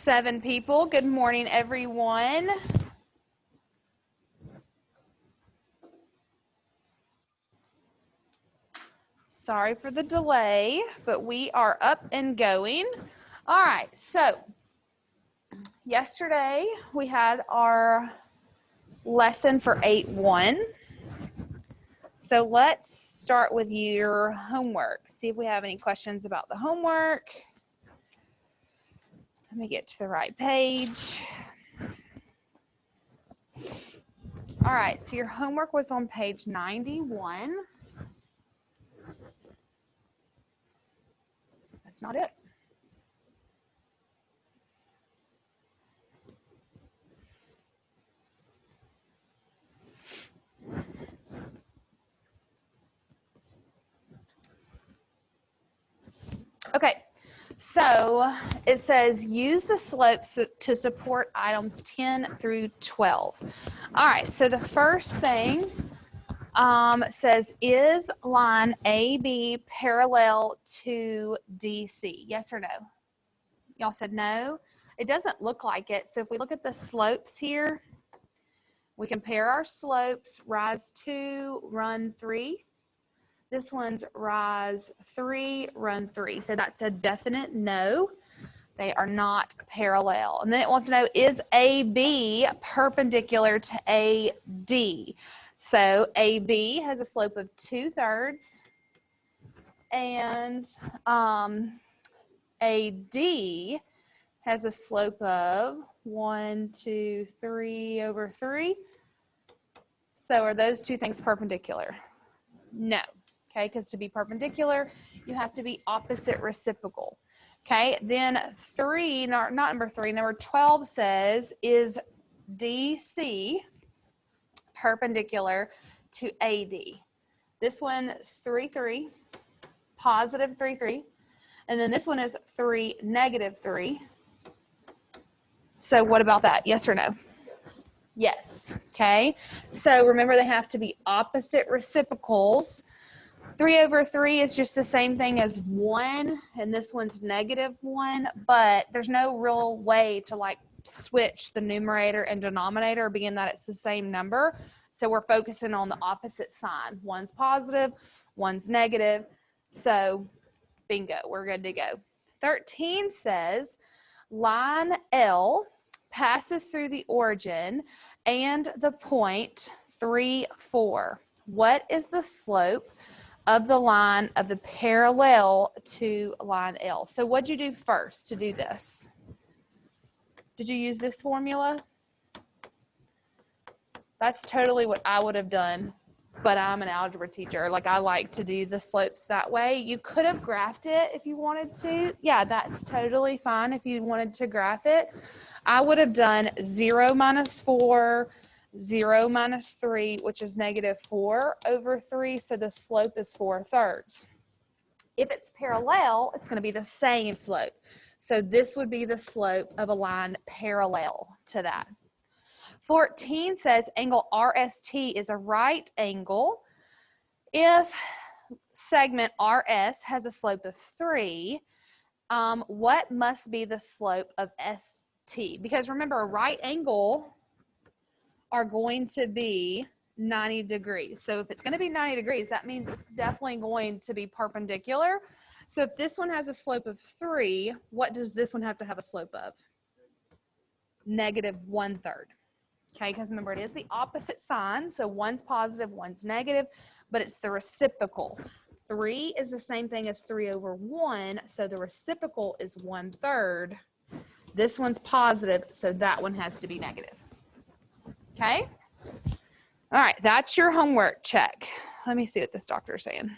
7 people. Good morning, everyone. Sorry for the delay, but we are up and going. All right, so yesterday we had our lesson for 8-1. So let's start with your homework. See if we have any questions about the homework. Let me get to the right page. All right, so your homework was on page 91. That's not it. Okay, so it says use the slopes to support items 10 through 12. All right, so the first thing says, is line AB parallel to DC? Yes or no? Y'all said no. It doesn't look like it. So if we look at the slopes here, we compare our slopes, rise 2, run 3. This one's rise 3, run 3. So that's a definite no. They are not parallel. And then it wants to know, is AB perpendicular to AD? So AB has a slope of 2/3. And AD has a slope of 1, 2, 3/3. So are those two things perpendicular? No. Okay, because to be perpendicular, you have to be opposite reciprocal. Okay, then 3, not number 3, number 12 says, is DC perpendicular to AD? This one is 3, 3, positive 3, 3. And then this one is 3, negative 3. So what about that? Yes or no? Yes. Okay, so remember they have to be opposite reciprocals. 3/3 is just the same thing as 1, and this one's -1, but there's no real way to like switch the numerator and denominator, being that it's the same number. So we're focusing on the opposite sign. One's positive, one's negative. So bingo, we're good to go. 13 says line L passes through the origin and the point 3, 4. What is the slope of the line of the parallel to line L? So what'd you do first to do this? Did you use this formula? That's totally what I would have done, but I'm an algebra teacher. Like, I like to do the slopes that way. You could have graphed it if you wanted to. Yeah, that's totally fine if you wanted to graph it. I would have done 0 minus 4, 0 minus 3, which is -4/3, so the slope is 4/3. If it's parallel, it's going to be the same slope. So this would be the slope of a line parallel to that. 14 says angle RST is a right angle if segment RS has a slope of 3. What must be the slope of ST? Because remember, a right angle are going to be 90 degrees. So if it's going to be 90 degrees, that means it's definitely going to be perpendicular. So if this one has a slope of 3, what does this one have to have a slope of? -1/3. Okay, because remember, it is the opposite sign. So one's positive, one's negative, but it's the reciprocal. 3 is the same thing as 3/1, so the reciprocal is 1/3. This one's positive, so that one has to be negative. Okay? All right, that's your homework check. Let me see what this doctor is saying.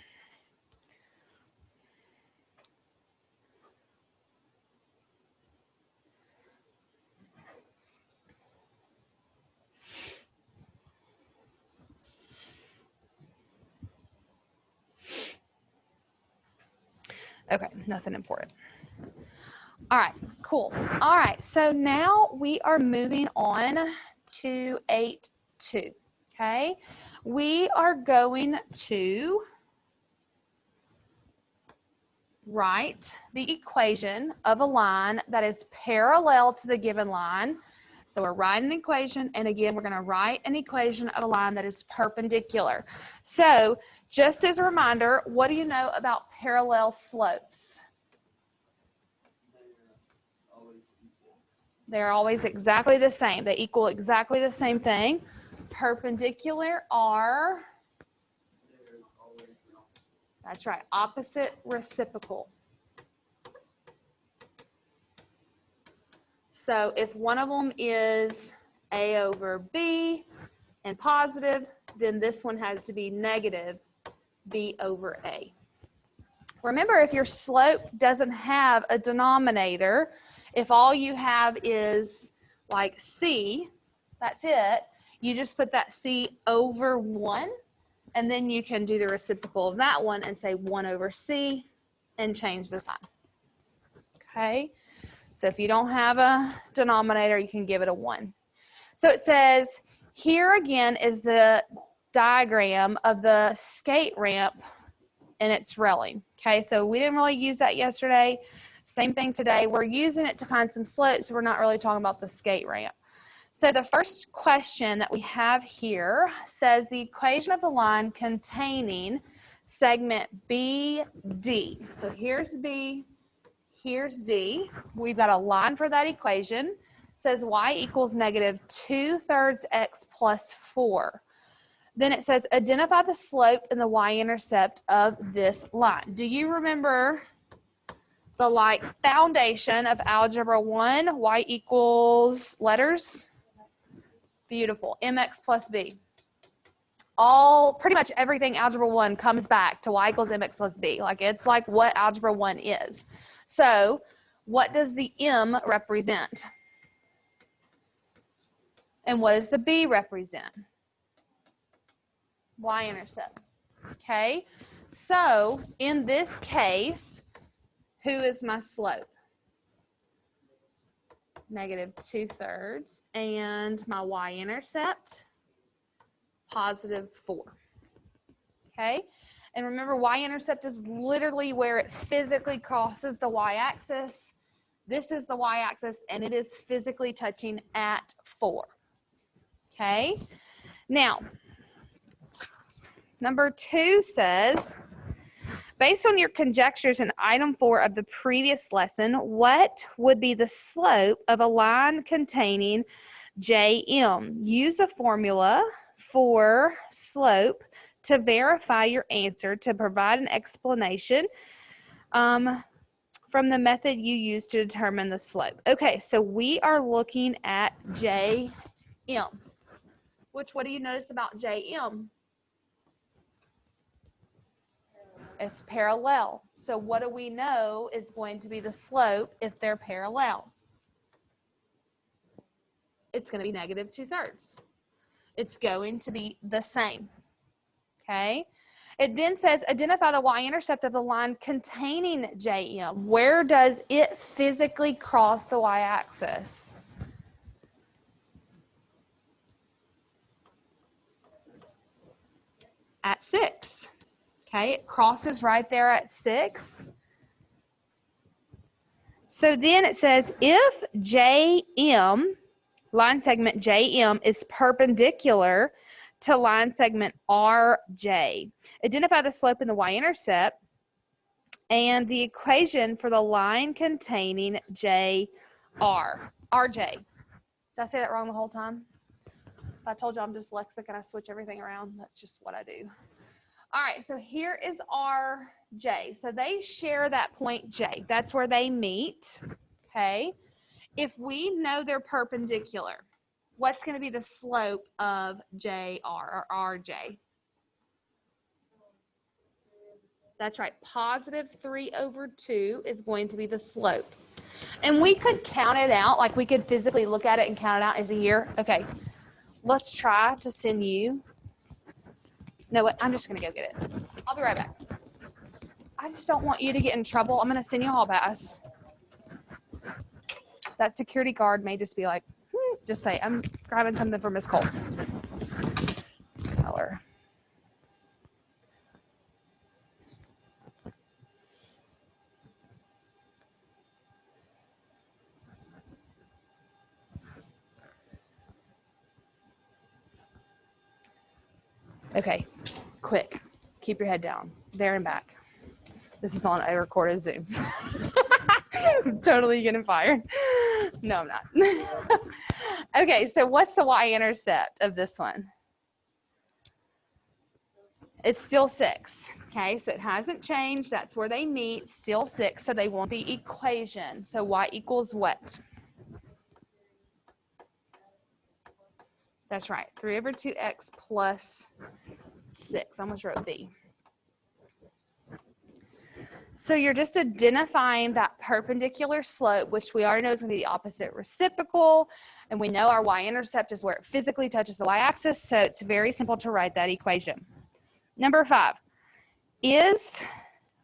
Okay, nothing important. All right, cool. All right, so now we are moving on to 8-2. Okay, we are going to write the equation of a line that is parallel to the given line. So we're writing an equation, and again, we're going to write an equation of a line that is perpendicular. So just as a reminder, what do you know about parallel slopes? They're always exactly the same. They equal exactly the same thing. Perpendicular are, that's right, opposite reciprocal. So if one of them is A over B and positive, then this one has to be negative B over A. Remember, if your slope doesn't have a denominator, if all you have is like C, that's it, you just put that C over 1, and then you can do the reciprocal of that one and say 1 over C and change the sign. Okay? So if you don't have a denominator, you can give it a 1. So it says, here again is the diagram of the skate ramp and its railing. Okay, so we didn't really use that yesterday. Same thing today. We're using it to find some slopes. We're not really talking about the skate ramp. So the first question that we have here says the equation of the line containing segment BD. So here's B, here's D. We've got a line for that equation. It says y equals negative 2/3 x plus 4. Then it says identify the slope and the y-intercept of this line. Do you remember the foundation of algebra 1? Y equals letters? Beautiful. Mx plus b. Pretty much everything algebra 1 comes back to y equals mx plus b. It's like what algebra 1 is. So what does the m represent? And what does the b represent? Y-intercept. Okay, so in this case, who is my slope? Negative 2/3, and my y-intercept, positive 4. Okay, and remember, y-intercept is literally where it physically crosses the y-axis. This is the y-axis, and it is physically touching at 4. Okay, now, number 2 says, based on your conjectures in item 4 of the previous lesson, what would be the slope of a line containing JM? Use a formula for slope to verify your answer to provide an explanation from the method you use to determine the slope. Okay, so we are looking at JM. What do you notice about JM? It's parallel. So what do we know is going to be the slope if they're parallel? It's going to be negative 2/3. It's going to be the same. Okay. It then says identify the y-intercept of the line containing JM. Where does it physically cross the y-axis? At 6. Okay, it crosses right there at 6. So then it says if JM, line segment JM, is perpendicular to line segment RJ, identify the slope and the y-intercept and the equation for the line containing RJ. Did I say that wrong the whole time? If I told you I'm dyslexic and I switch everything around, that's just what I do. All right, so here is RJ. So they share that point J. That's where they meet, okay? If we know they're perpendicular, what's going to be the slope of JR or RJ? That's right, positive 3/2 is going to be the slope. And we could count it out, like we could physically look at it and count it out as a year. Okay, let's try to send you. No, what? I'm just going to go get it. I'll be right back. I just don't want you to get in trouble. I'm going to send you a hall pass. That security guard may just be like, just say, I'm grabbing something for Miss Cole. Scholar. Okay, quick. Keep your head down. There and back. This is on a recorded Zoom. I'm totally getting fired. No, I'm not. Okay, so what's the y-intercept of this one? It's still 6. Okay, so it hasn't changed. That's where they meet, still 6. So they want the equation. So y equals what? That's right, 3 over 2x plus 6. I almost wrote b. So you're just identifying that perpendicular slope, which we already know is going to be the opposite reciprocal. And we know our y-intercept is where it physically touches the y-axis. So it's very simple to write that equation. Number 5, is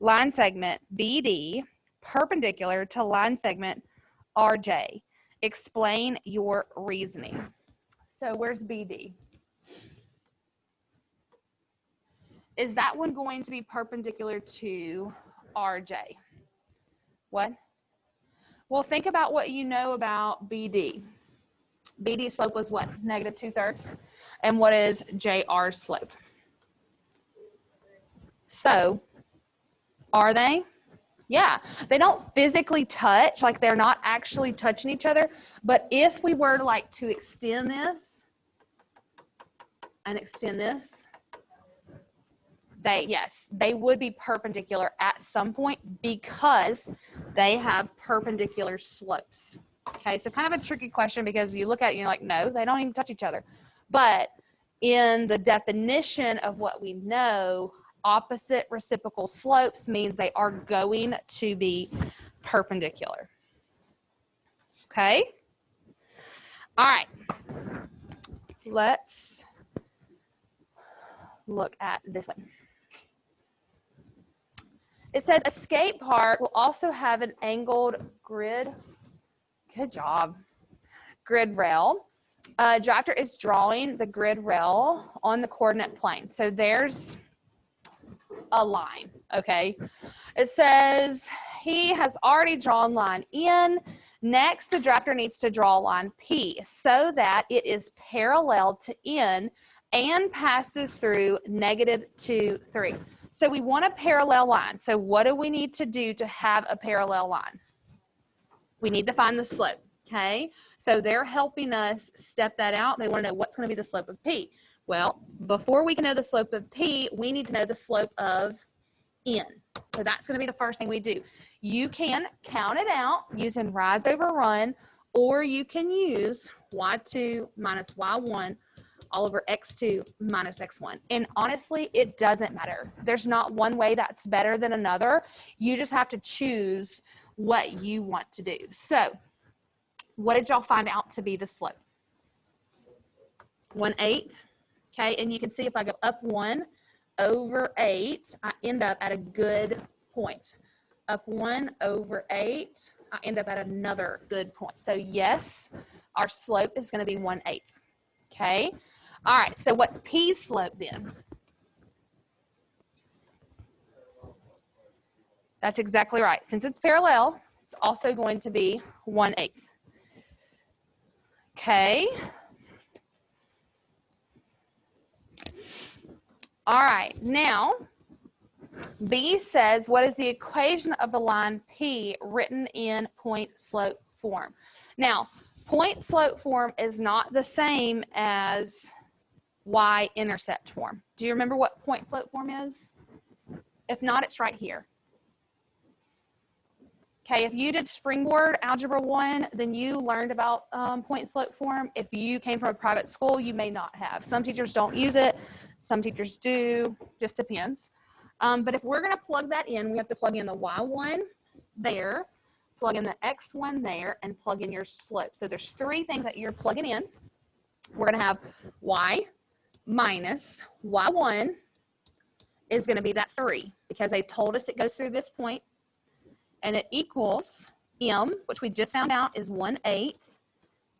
line segment BD perpendicular to line segment RJ? Explain your reasoning. So where's BD? Is that one going to be perpendicular to RJ? What? Well, think about what you know about BD. BD's slope was what? Negative 2/3. And what is JR's slope? So, are they? Yeah, they don't physically touch, like they're not actually touching each other. But if we were to extend this and extend this, they would be perpendicular at some point because they have perpendicular slopes. Okay, so kind of a tricky question because you look at it and you're like, no, they don't even touch each other. But in the definition of what we know, opposite reciprocal slopes means they are going to be perpendicular. Okay? All right. Let's look at this one. It says a skate park will also have an angled grid. Good job. Grid rail. Drafter is drawing the grid rail on the coordinate plane. So there's a line, okay? It says he has already drawn line N. Next, the drafter needs to draw line P so that it is parallel to N and passes through -2, 3. So we want a parallel line. So what do we need to do to have a parallel line? We need to find the slope, okay? So they're helping us step that out. They want to know what's going to be the slope of P. Well, before we can know the slope of P, we need to know the slope of N. So that's going to be the first thing we do. You can count it out using rise over run, or you can use y2 minus y1 all over x2 minus x1. And honestly, it doesn't matter. There's not one way that's better than another. You just have to choose what you want to do. So what did y'all find out to be the slope? 1/8. Okay, and you can see if I go up 1 over 8, I end up at a good point. Up 1 over 8, I end up at another good point. So yes, our slope is going to be 1/8. Okay. All right. So what's P's slope then? That's exactly right. Since it's parallel, it's also going to be 1/8. Okay. All right. Now, B says, what is the equation of the line P written in point slope form? Now, point slope form is not the same as y-intercept form. Do you remember what point slope form is? If not, it's right here. Okay, if you did Springboard Algebra 1, then you learned about point slope form. If you came from a private school, you may not have. Some teachers don't use it. Some teachers do. Just depends. But if we're going to plug that in, we have to plug in the y1 there, plug in the x1 there, and plug in your slope. So there's 3 things that you're plugging in. We're going to have y minus y1 is going to be that 3 because they told us it goes through this point. And it equals m, which we just found out is 1/8,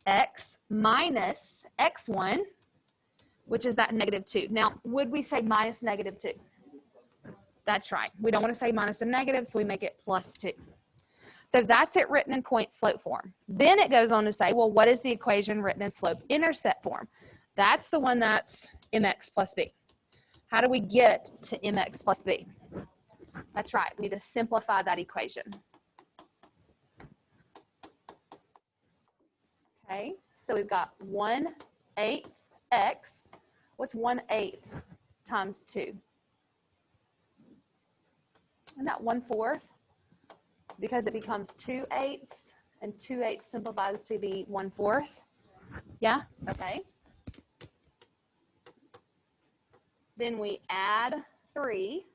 x minus x1, which is that -2. Now, would we say minus -2? That's right. We don't want to say minus a negative, so we make it +2. So that's it written in point slope form. Then it goes on to say, well, what is the equation written in slope intercept form? That's the one that's mx plus b. How do we get to mx plus b? That's right. We need to simplify that equation. Okay, so we've got 1/8 x. What's 1/8 times 2? Isn't that 1/4? Because it becomes 2/8, and 2/8 simplifies to be 1/4. Yeah? Okay. Then we add 3.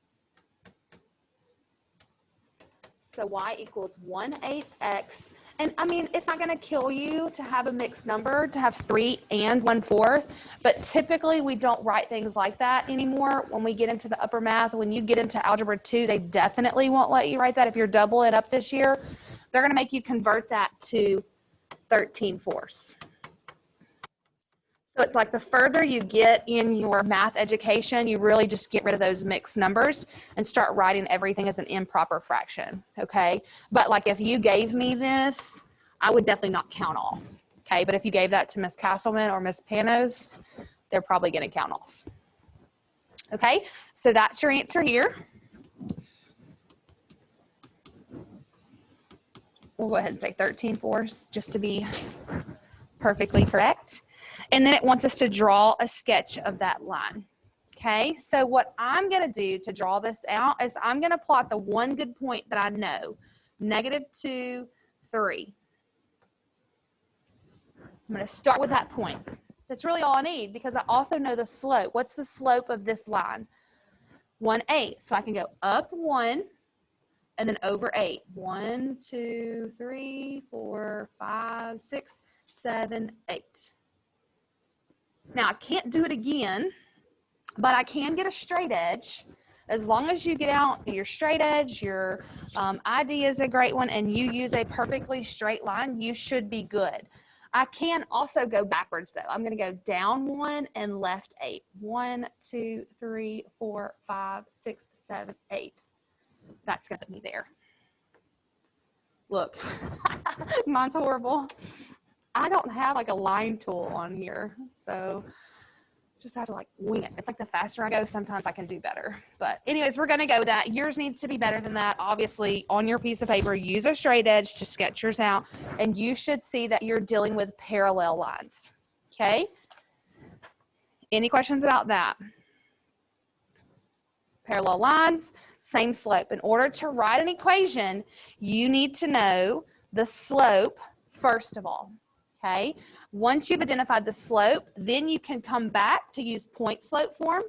So y equals 1/8 x. And I mean, it's not going to kill you to have a mixed number, to have 3 and 1/4. But typically, we don't write things like that anymore when we get into the upper math. When you get into Algebra 2, they definitely won't let you write that. If you're doubling it up this year, they're going to make you convert that to 13/4. So it's like the further you get in your math education, you really just get rid of those mixed numbers and start writing everything as an improper fraction, okay? But like if you gave me this, I would definitely not count off, okay? But if you gave that to Miss Castleman or Miss Panos, they're probably gonna count off. Okay, so that's your answer here. We'll go ahead and say 13/4 just to be perfectly correct. And then it wants us to draw a sketch of that line. Okay, so what I'm going to do to draw this out is I'm going to plot the one good point that I know, -2, 3. I'm going to start with that point. That's really all I need because I also know the slope. What's the slope of this line? 1/8. So I can go up 1 and then over 8. 1, 2, 3, 4, 5, 6, 7, 8. Now, I can't do it again, but I can get a straight edge. As long as you get out your straight edge, your ID is a great one, and you use a perfectly straight line, you should be good. I can also go backwards, though. I'm going to go down 1 and left 8. 1, 2, 3, 4, 5, 6, 7, 8. That's going to put me there. Look, mine's horrible. I don't have like a line tool on here, so just have to like wing it. It's like the faster I go, sometimes I can do better. But anyways, we're going to go with that. Yours needs to be better than that. Obviously, on your piece of paper, use a straight edge to sketch yours out, and you should see that you're dealing with parallel lines. Okay? Any questions about that? Parallel lines, same slope. In order to write an equation, you need to know the slope first of all. Okay, once you've identified the slope, then you can come back to use point slope form.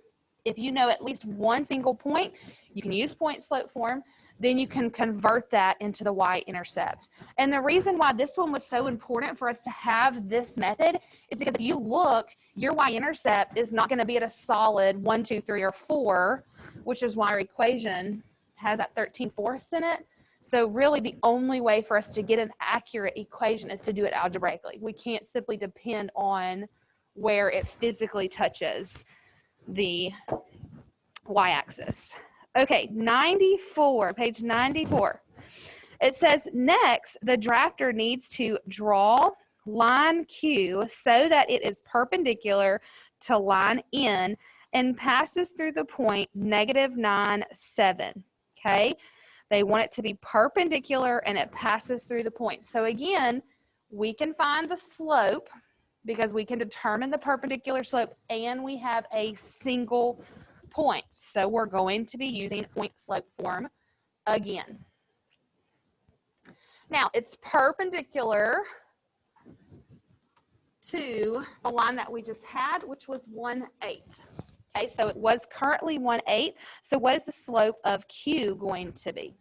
If you know at least one single point, you can use point slope form. Then you can convert that into the y-intercept. And the reason why this one was so important for us to have this method is because if you look, your y-intercept is not going to be at a solid 1, 2, 3, or 4, which is why our equation has that 13/4 in it. So really the only way for us to get an accurate equation is to do it algebraically. We can't simply depend on where it physically touches the y-axis. Okay, 94, page 94. It says, next, the drafter needs to draw line Q so that it is perpendicular to line N and passes through the point -9, 7. Okay? They want it to be perpendicular and it passes through the point. So again, we can find the slope because we can determine the perpendicular slope and we have a single point. So we're going to be using point slope form again. Now it's perpendicular to the line that we just had, which was 1/8. Okay, so it was currently 1/8. So what is the slope of Q going to be?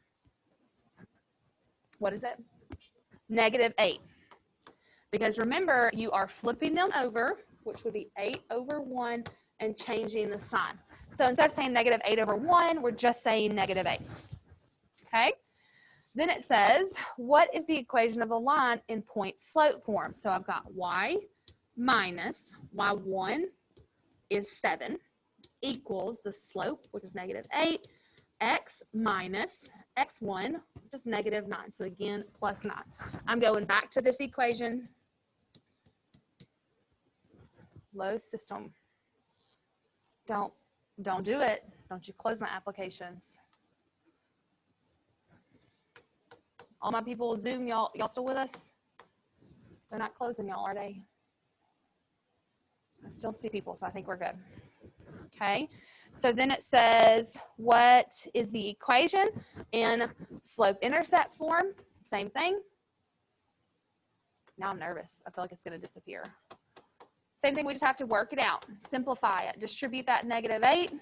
What is it? -8. Because remember, you are flipping them over, which would be 8/1, and changing the sign. So instead of saying -8/1, we're just saying -8. Okay? Then it says, what is the equation of the line in point slope form? So I've got y minus y1 is 7 equals the slope, which is -8, x minus x1, which is -9. So again, plus 9. I'm going back to this equation. Low system. Don't Don't do it. Don't you close my applications. All my people with Zoom, y'all still with us? They're not closing, y'all, are they? I still see people, so I think we're good. Okay, so then it says, what is the equation in slope-intercept form? Same thing. Now I'm nervous. I feel like it's going to disappear. Same thing, we just have to work it out. Simplify it. Distribute that -8.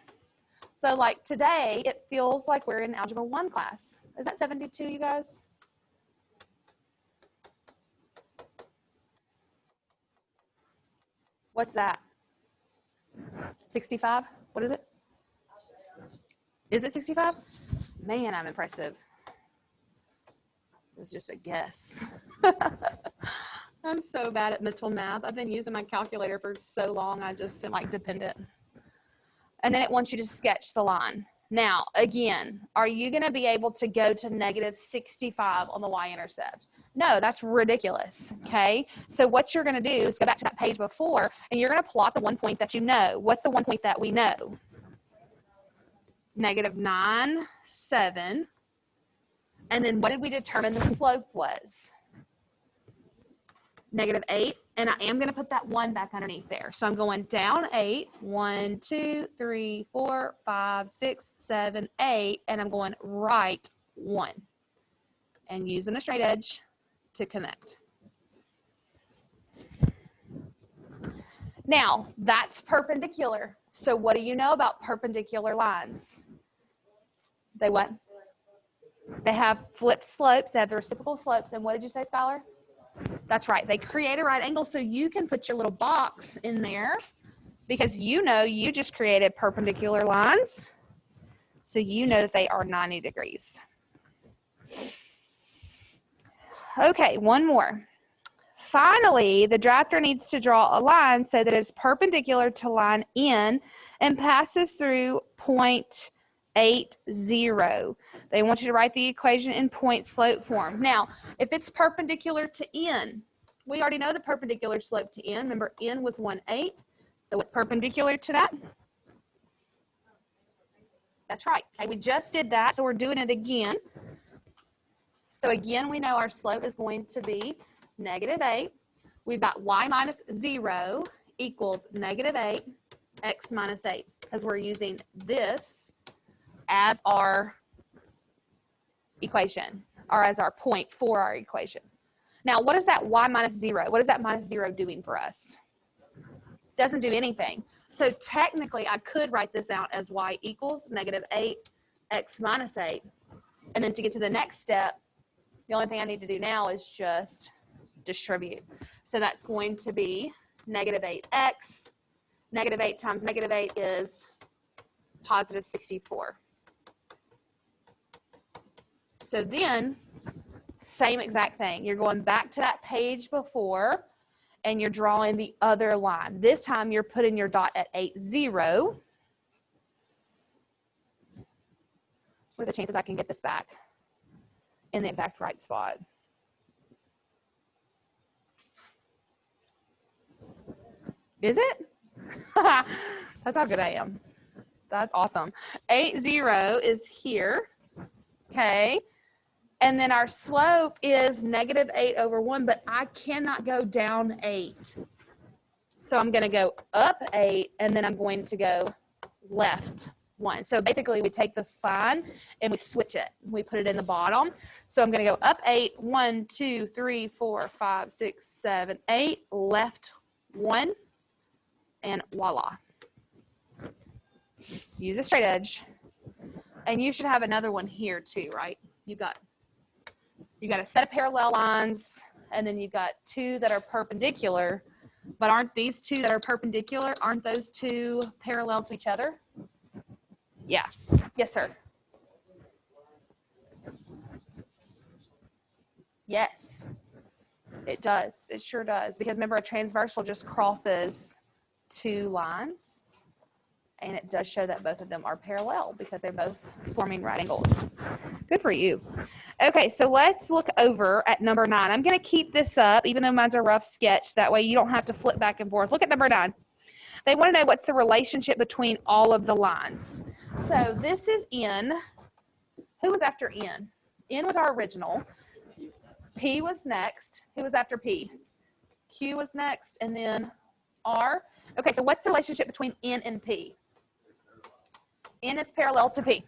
So like today, it feels like we're in Algebra 1 class. Is that 72, you guys? What's that? 65? What is it? Is it 65? Man, I'm impressive. It was just a guess. I'm so bad at mental math. I've been using my calculator for so long, I just am like dependent. And then it wants you to sketch the line. Now, again, are you going to be able to go to -65 on the y-intercept? No, that's ridiculous, okay? So what you're going to do is go back to that page before, and you're going to plot the one point that you know. What's the one point that we know? -9, 7. And then what did we determine the slope was? -8. And I am going to put that 1 back underneath there. So I'm going down 8. 1, 2, 3, 4, 5, 6, 7, 8. And I'm going right 1. And using a straight edge to connect. Now, that's perpendicular. So what do you know about perpendicular lines? They what? They have flipped slopes. They have the reciprocal slopes. And what did you say, Skylar? That's right. They create a right angle, so you can put your little box in there because you know you just created perpendicular lines. So you know that they are 90 degrees. Okay, one more. Finally, the drafter needs to draw a line so that it's perpendicular to line N and passes through point 80. They want you to write the equation in point slope form. Now, if it's perpendicular to N, we already know the perpendicular slope to N. Remember, N was 1/8. So it's perpendicular to that. That's right. Okay, we just did that, so we're doing it again. So again, we know our slope is going to be -8. We've got y minus 0 equals -8, x minus 8, because we're using this as our equation, or as our point for our equation. Now, what is that y minus 0? What is that minus 0 doing for us? Doesn't do anything. So technically, I could write this out as y equals -8, x minus 8. And then to get to the next step, the only thing I need to do now is just distribute. So that's going to be -8x. -8 times -8 is positive 64. So then, same exact thing. You're going back to that page before, and you're drawing the other line. This time, you're putting your dot at 80. What are the chances I can get this back in the exact right spot? Is it? That's how good I am. That's awesome. 80 is here. Okay. And then our slope is -8/1, but I cannot go down 8. So I'm going to go up 8, and then I'm going to go left 1. So basically, we take the sign and we switch it. We put it in the bottom. So I'm going to go up 8, 1, 2, 3, 4, 5, 6, 7, 8, left 1, and voila. Use a straight edge. And you should have another one here too, right? You got a set of parallel lines, and then you've got 2 that are perpendicular. But aren't these 2 that are perpendicular, aren't those 2 parallel to each other? Yeah. Yes, sir. Yes, it does. It sure does. Because remember, a transversal just crosses 2 lines. And it does show that both of them are parallel because they're both forming right angles. Good for you. Okay, so let's look over at number 9. I'm going to keep this up, even though mine's a rough sketch. That way you don't have to flip back and forth. Look at number 9. They want to know what's the relationship between all of the lines. So this is N. Who was after N? N was our original. P was next. Who was after P? Q was next, and then R. Okay, so what's the relationship between N and P? N is parallel to P.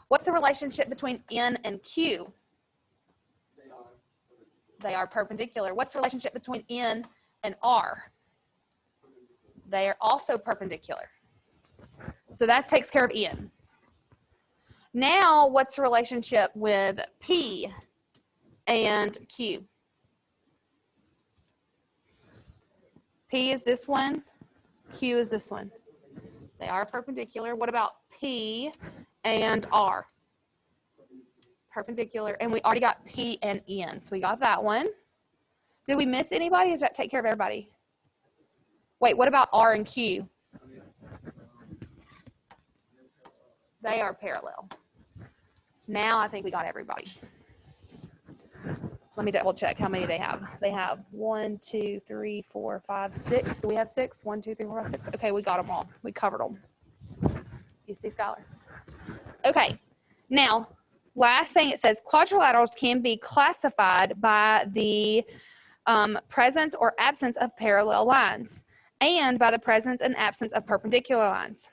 What's the relationship between N and Q? They are perpendicular. What's the relationship between N and R? They are also perpendicular. So that takes care of N. Now, what's the relationship with P and Q? P is this one. Q is this one. They are perpendicular. What about P and R? Perpendicular. And we already got P and N. So we got that one. Did we miss anybody? Does that take care of everybody? Wait, what about R and Q? They are parallel. Now I think we got everybody. Let me double check how many they have. They have 1, 2, 3, 4, 5, 6. Do we have 6? 1, 2, 3, 4, 5, 6. Okay, we got them all. We covered them. You see, Skylar? Okay, now, last thing it says, quadrilaterals can be classified by the presence or absence of parallel lines and by the presence and absence of perpendicular lines.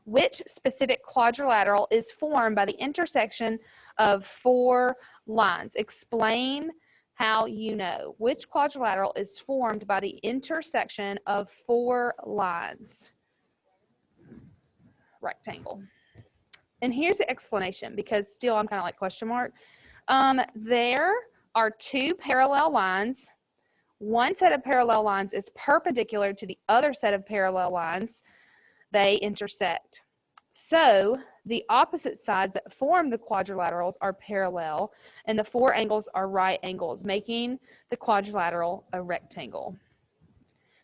Which specific quadrilateral is formed by the intersection of 4 lines? Explain how you know. Which quadrilateral is formed by the intersection of 4 lines? Rectangle. And here's the explanation, because still I'm kind of like question mark. There are 2 parallel lines. One set of parallel lines is perpendicular to the other set of parallel lines. They intersect. So the opposite sides that form the quadrilaterals are parallel, and the 4 angles are right angles, making the quadrilateral a rectangle.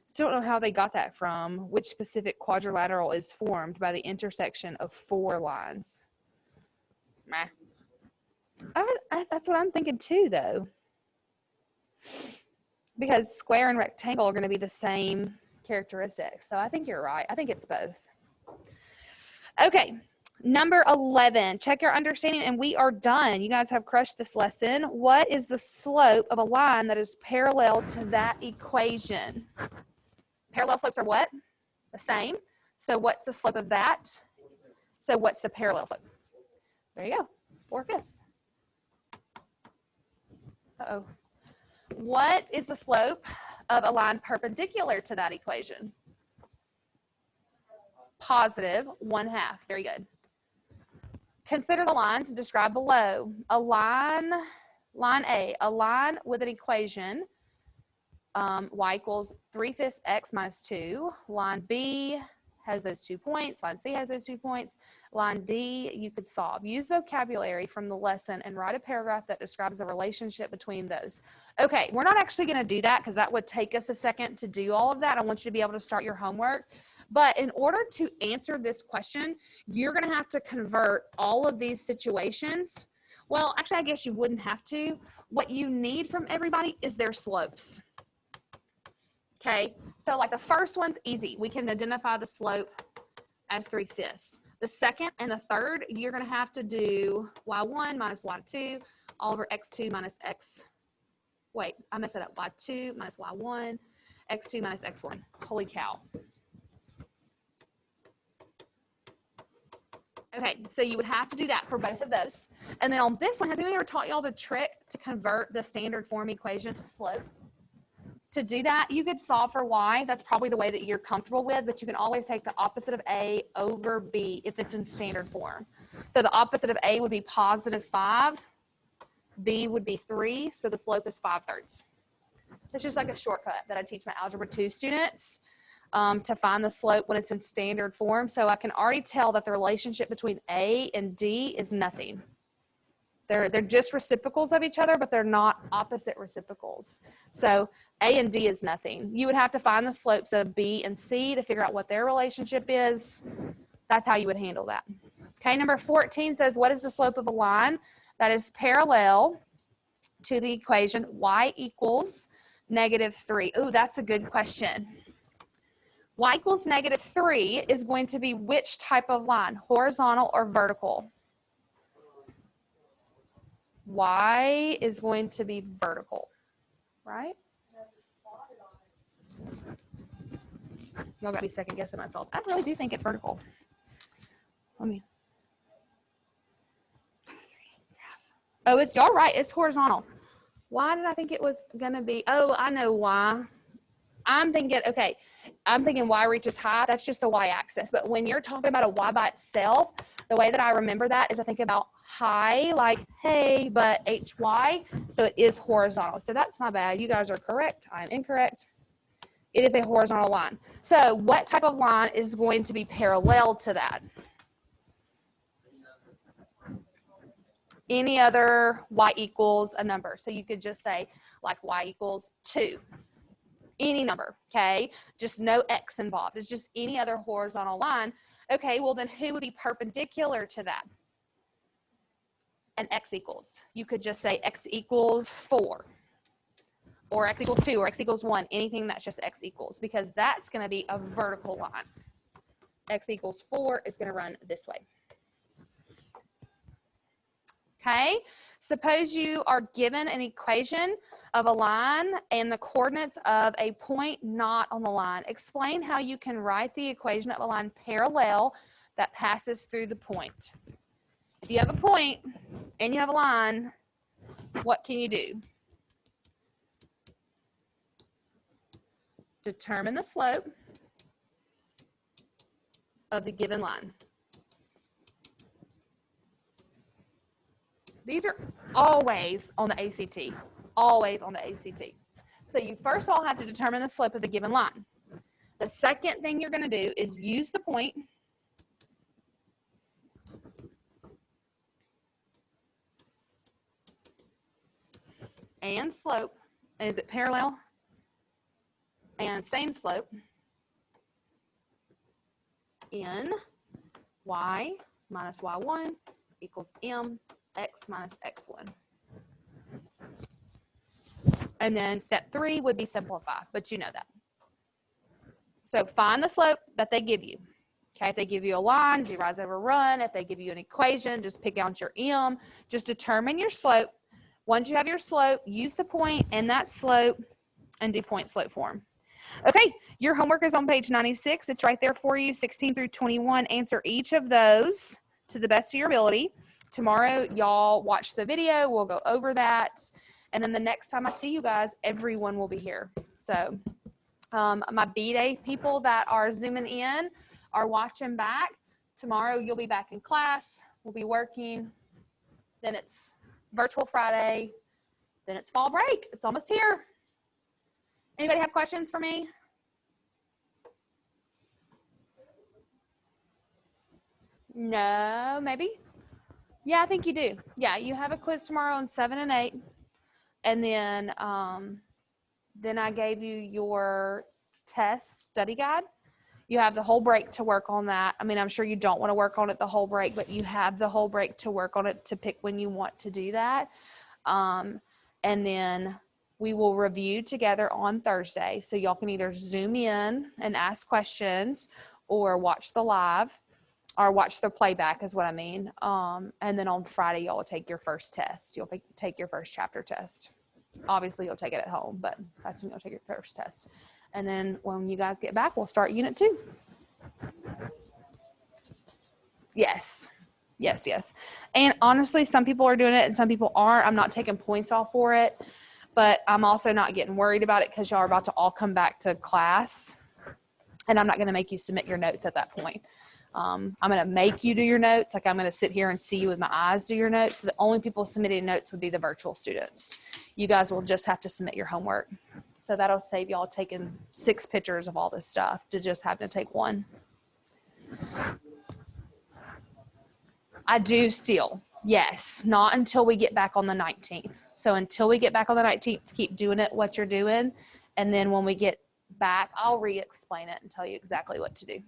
Still don't know how they got that from. Which specific quadrilateral is formed by the intersection of 4 lines? Meh. That's what I'm thinking too, though. Because square and rectangle are going to be the same characteristics. So I think you're right. I think it's both. Okay, number 11. Check your understanding, and we are done. You guys have crushed this lesson. What is the slope of a line that is parallel to that equation? Parallel slopes are what? The same. So what's the slope of that? So what's the parallel slope? There you go. 4/5. Uh-oh. What is the slope of a line perpendicular to that equation? Positive 1/2. Very good. Consider the lines described below. A line A, a line with an equation y equals 3/5 x minus 2. Line B has those 2 points. Line C has those 2 points. Line D, you could solve. Use vocabulary from the lesson and write a paragraph that describes the relationship between those. Okay, we're not actually going to do that because that would take us a second to do all of that. I want you to be able to start your homework. But in order to answer this question, you're going to have to convert all of these situations. Well, actually, I guess you wouldn't have to. What you need from everybody is their slopes. Okay, so like the first one's easy. We can identify the slope as 3/5. The second and the third, you're going to have to do y1 minus y2 all over x2 minus x. Wait, I messed it up. y2 minus y1, x2 minus x1. Holy cow. Okay, so you would have to do that for both of those. And then on this one, has anyone ever taught y'all the trick to convert the standard form equation to slope? To do that, you could solve for y. That's probably the way that you're comfortable with, but you can always take the opposite of a over b if it's in standard form. So the opposite of a would be +5. B would be 3, so the slope is 5/3. It's just like a shortcut that I teach my Algebra 2 students to find the slope when it's in standard form. So I can already tell that the relationship between A and D is nothing. They're just reciprocals of each other, but they're not opposite reciprocals. So A and D is nothing. You would have to find the slopes of B and C to figure out what their relationship is. That's how you would handle that. Okay, number 14 says, what is the slope of a line that is parallel to the equation y equals -3? Ooh, that's a good question. Y equals -3 is going to be which type of line, horizontal or vertical? Y is going to be vertical, right? Y'all got me second guessing myself. I really do think it's vertical. Let me. Oh, it's y'all right. It's horizontal. Why did I think it was gonna be? Oh, I know why. I'm thinking, okay, I'm thinking Y reaches high. That's just the Y axis. But when you're talking about a Y by itself, the way that I remember that is I think about high, like hey, but HY. So it is horizontal. So that's my bad. You guys are correct. I'm incorrect. It is a horizontal line. So what type of line is going to be parallel to that? Any other Y equals a number. So you could just say like Y equals 2. Any number, okay? Just no X involved. It's just any other horizontal line. Okay, well then who would be perpendicular to that? And X equals. You could just say X equals 4. Or X equals 2, or X equals 1, anything that's just X equals, because that's going to be a vertical line. X equals 4 is going to run this way. Okay, suppose you are given an equation of a line and the coordinates of a point not on the line. Explain how you can write the equation of a line parallel that passes through the point. If you have a point and you have a line, what can you do? Determine the slope of the given line. These are always on the ACT, always on the ACT. So you first of all have to determine the slope of the given line. The second thing you're going to do is use the point and slope. Is it parallel? And same slope in y minus y1 equals m x minus x1. And then step 3 would be simplify, but you know that. So find the slope that they give you. Okay, if they give you a line, do rise over run. If they give you an equation, just pick out your m. Just determine your slope. Once you have your slope, use the point and that slope and do point slope form. Okay, your homework is on page 96. It's right there for you, 16 through 21. Answer each of those to the best of your ability. Tomorrow, y'all watch the video. We'll go over that. And then the next time I see you guys, everyone will be here. So my B-Day people that are zooming in are watching back. Tomorrow, you'll be back in class. We'll be working. Then it's virtual Friday. Then it's fall break. It's almost here. Anybody have questions for me? No, maybe. Yeah, I think you do. Yeah, you have a quiz tomorrow on 7 and 8. And then I gave you your test study guide. You have the whole break to work on that. I mean, I'm sure you don't want to work on it the whole break, but you have the whole break to work on it to pick when you want to do that. And then we will review together on Thursday. So y'all can either Zoom in and ask questions or watch the live or watch the playback is what I mean. And then on Friday, y'all will take your first test. You'll take your first chapter test. Obviously, you'll take it at home, but that's when you'll take your first test. And then when you guys get back, we'll start Unit 2. Yes. Yes, yes. And honestly, some people are doing it and some people aren't. I'm not taking points off for it, but I'm also not getting worried about it because y'all are about to all come back to class. And I'm not going to make you submit your notes at that point. I'm going to make you do your notes. Like I'm going to sit here and see you with my eyes do your notes. So the only people submitting notes would be the virtual students. You guys will just have to submit your homework. So that'll save y'all taking 6 pictures of all this stuff to just having to take 1. I do still. Yes. Not until we get back on the 19th. So until we get back on the 19th, keep doing it what you're doing. And then when we get back, I'll re-explain it and tell you exactly what to do.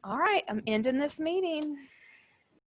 All right, I'm ending this meeting.